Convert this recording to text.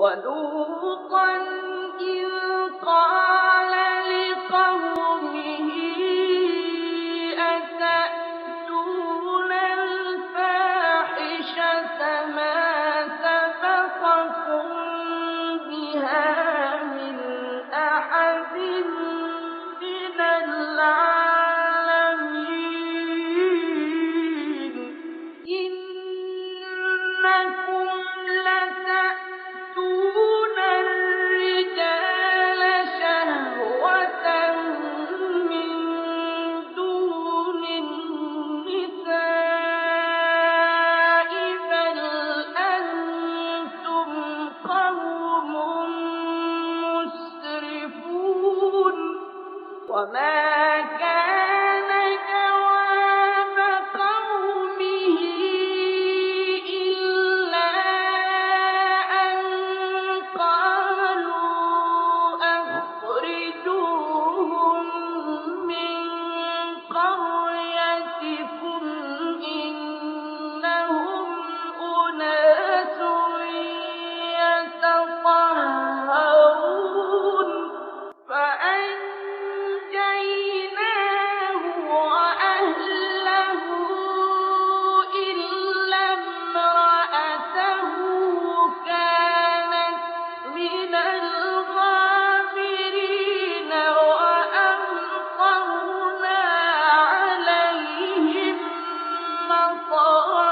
وَلُوطًا إِذْ قَالَ لِقَوْمِهِ أَتَأْتُونَ الْفَاحِشَةَ مَا سَبَقَكُم بِهَا مِنْ أَحَدٍ مِّنَ الْعَالَمِينَ إِنَّكُمْ لَتَأْتُونَ الرِّجَالَ شَهْوَةً مِّن دُونِ النِّسَاءِ بَلْ أَنتُمْ قَوْمٌ مُّسْرِفُونَ وَمَا كَانَ جَوَابَ قَوْمِهِ إِلَّا أَن قَالُوا أَخْرِجُوهُم مِّن قَرْيَتِكُمْ ۖ إِنَّهُمْ أُنَاسٌ يَتَطَهَّرُونَ فَأَنجَيْنَاهُ وَأَهْلَهُ إِلَّا امْرَأَتَهُ كَانَتْ مِنَ الْغَابِرِينَ وَأَمْطَرْنَا عَلَيْهِم مَّطَرًا